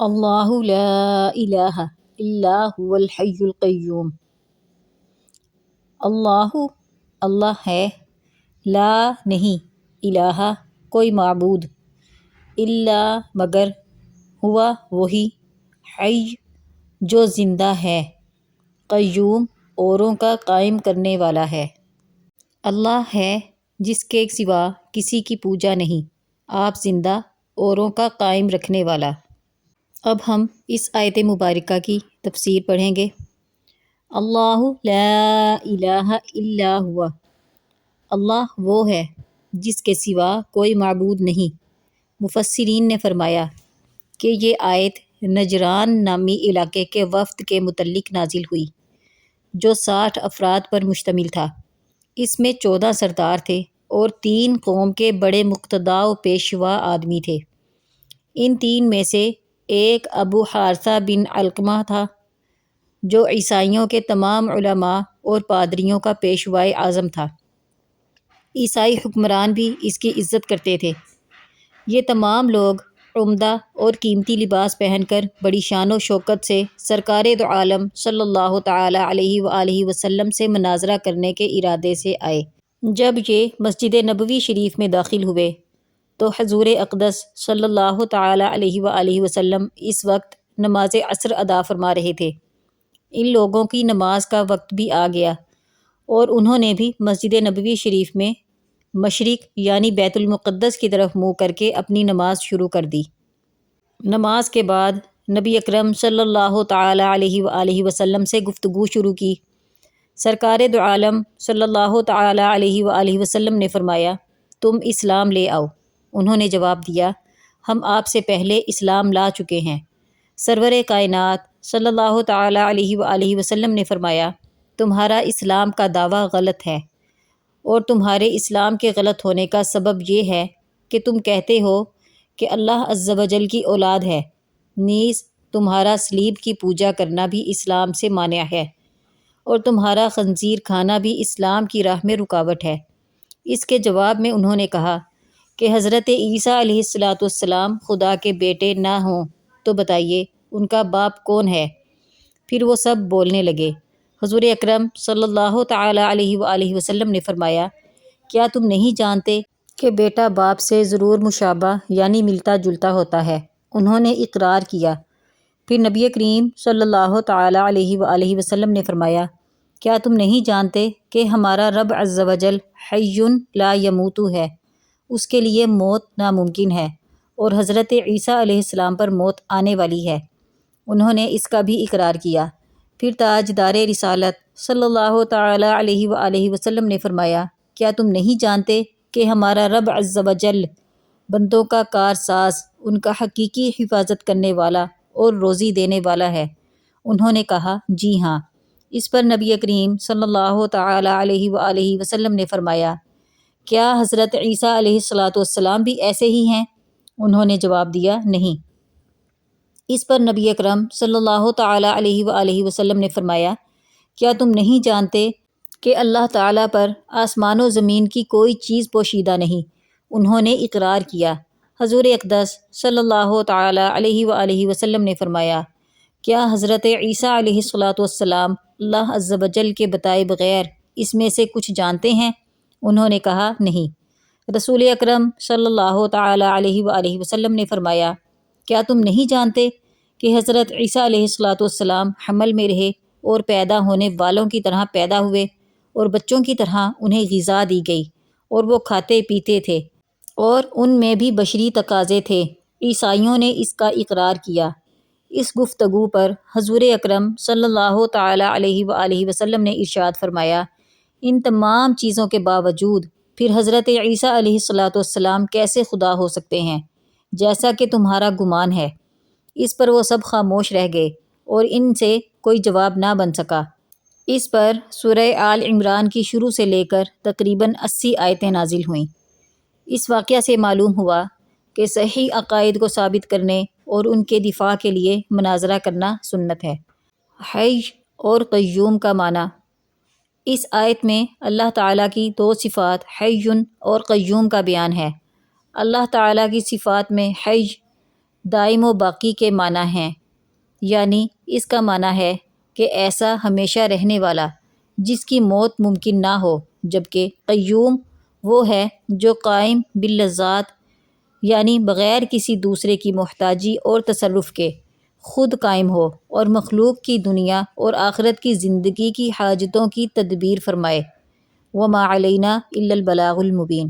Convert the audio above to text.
اللہ لا الہ الا هو الحی القیوم۔ اللہ اللہ ہے، لا نہیں، الہ کوئی معبود، الا مگر، ہوا وہی، حی جو زندہ ہے، قیوم اوروں کا قائم کرنے والا ہے۔ اللہ ہے جس کے سوا کسی کی پوجا نہیں، آپ زندہ اوروں کا قائم رکھنے والا۔ اب ہم اس آیت مبارکہ کی تفسیر پڑھیں گے۔ اللہ لا الہ الا ہوا، اللہ وہ ہے جس کے سوا کوئی معبود نہیں۔ مفسرین نے فرمایا کہ یہ آیت نجران نامی علاقے کے وفد کے متعلق نازل ہوئی جو 60 افراد پر مشتمل تھا۔ اس میں 14 سردار تھے اور 3 قوم کے بڑے مقتداء و پیشوا آدمی تھے۔ ان 3 میں سے ایک ابو حارثہ بن علقمہ تھا جو عیسائیوں کے تمام علماء اور پادریوں کا پیشوائے اعظم تھا۔ عیسائی حکمران بھی اس کی عزت کرتے تھے۔ یہ تمام لوگ عمدہ اور قیمتی لباس پہن کر بڑی شان و شوکت سے سرکار دو عالم صلی اللہ تعالی علیہ وآلہ وسلم سے مناظرہ کرنے کے ارادے سے آئے۔ جب یہ مسجد نبوی شریف میں داخل ہوئے تو حضور اقدس صلی اللہ تعالی علیہ وآلہ وسلم اس وقت نماز عصر ادا فرما رہے تھے۔ ان لوگوں کی نماز کا وقت بھی آ گیا اور انہوں نے بھی مسجد نبوی شریف میں مشرق یعنی بیت المقدس کی طرف منہ کر کے اپنی نماز شروع کر دی۔ نماز کے بعد نبی اکرم صلی اللہ تعالی علیہ وآلہ وسلم سے گفتگو شروع کی۔ سرکار دو عالم صلی اللہ تعالی علیہ وآلہ وسلم نے فرمایا، تم اسلام لے آؤ۔ انہوں نے جواب دیا، ہم آپ سے پہلے اسلام لا چکے ہیں۔ سرور کائنات صلی اللہ تعالی علیہ وآلہ وسلم نے فرمایا، تمہارا اسلام کا دعویٰ غلط ہے، اور تمہارے اسلام کے غلط ہونے کا سبب یہ ہے کہ تم کہتے ہو کہ اللہ عز و جل کی اولاد ہے، نیز تمہارا صلیب کی پوجا کرنا بھی اسلام سے مانع ہے، اور تمہارا خنزیر کھانا بھی اسلام کی راہ میں رکاوٹ ہے۔ اس کے جواب میں انہوں نے کہا کہ حضرت عیسیٰ علیہ السلام خدا کے بیٹے نہ ہوں تو بتائیے ان کا باپ کون ہے؟ پھر وہ سب بولنے لگے۔ حضور اکرم صلی اللہ تعالی علیہ وآلہ وسلم نے فرمایا، کیا تم نہیں جانتے کہ بیٹا باپ سے ضرور مشابہ یعنی ملتا جلتا ہوتا ہے؟ انہوں نے اقرار کیا۔ پھر نبی کریم صلی اللہ تعالی علیہ وآلہ وسلم نے فرمایا، کیا تم نہیں جانتے کہ ہمارا رب عز و جل حی لا یموت ہے، اس کے لیے موت ناممکن ہے، اور حضرت عیسیٰ علیہ السلام پر موت آنے والی ہے؟ انہوں نے اس کا بھی اقرار کیا۔ پھر تاجدار رسالت صلی اللہ تعالی علیہ وآلہ وسلم نے فرمایا، کیا تم نہیں جانتے کہ ہمارا رب عز و جل بندوں کا کار ساز، ان کا حقیقی حفاظت کرنے والا اور روزی دینے والا ہے؟ انہوں نے کہا، جی ہاں۔ اس پر نبی کریم صلی اللہ تعالی علیہ وآلہ وسلم نے فرمایا، کیا حضرت عیسیٰ علیہ السلام بھی ایسے ہی ہیں؟ انہوں نے جواب دیا، نہیں۔ اس پر نبی اکرم صلی اللہ تعالی علیہ وآلہ وسلم نے فرمایا، کیا تم نہیں جانتے کہ اللہ تعالیٰ پر آسمان و زمین کی کوئی چیز پوشیدہ نہیں؟ انہوں نے اقرار کیا۔ حضور اقدس صلی اللہ تعالی علیہ وآلہ وسلم نے فرمایا، کیا حضرت عیسیٰ علیہ السلام اللہ عز و جل کے بتائے بغیر اس میں سے کچھ جانتے ہیں؟ انہوں نے کہا، نہیں۔ رسول اکرم صلی اللہ تعالی علیہ وآلہ وسلم نے فرمایا، کیا تم نہیں جانتے کہ حضرت عیسیٰ علیہ السلام حمل میں رہے اور پیدا ہونے والوں کی طرح پیدا ہوئے، اور بچوں کی طرح انہیں غذا دی گئی، اور وہ کھاتے پیتے تھے، اور ان میں بھی بشری تقاضے تھے؟ عیسائیوں نے اس کا اقرار کیا۔ اس گفتگو پر حضور اکرم صلی اللہ تعالی علیہ وآلہ وسلم نے ارشاد فرمایا، ان تمام چیزوں کے باوجود پھر حضرت عیسیٰ علیہ السلام کیسے خدا ہو سکتے ہیں جیسا کہ تمہارا گمان ہے؟ اس پر وہ سب خاموش رہ گئے اور ان سے کوئی جواب نہ بن سکا۔ اس پر سورہ آل عمران کی شروع سے لے کر تقریباً 80 آیتیں نازل ہوئیں۔ اس واقعہ سے معلوم ہوا کہ صحیح عقائد کو ثابت کرنے اور ان کے دفاع کے لیے مناظرہ کرنا سنت ہے۔ حی اور قیوم کا معنی۔ اس آیت میں اللہ تعالیٰ کی 2 صفات حی اور قیوم کا بیان ہے۔ اللہ تعالیٰ کی صفات میں حی دائم و باقی کے معنی ہیں، یعنی اس کا معنی ہے کہ ایسا ہمیشہ رہنے والا جس کی موت ممکن نہ ہو، جبکہ قیوم وہ ہے جو قائم باللذات یعنی بغیر کسی دوسرے کی محتاجی اور تصرف کے خود قائم ہو اور مخلوق کی دنیا اور آخرت کی زندگی کی حاجتوں کی تدبیر فرمائے۔ وما علینا الا البلاغ المبین۔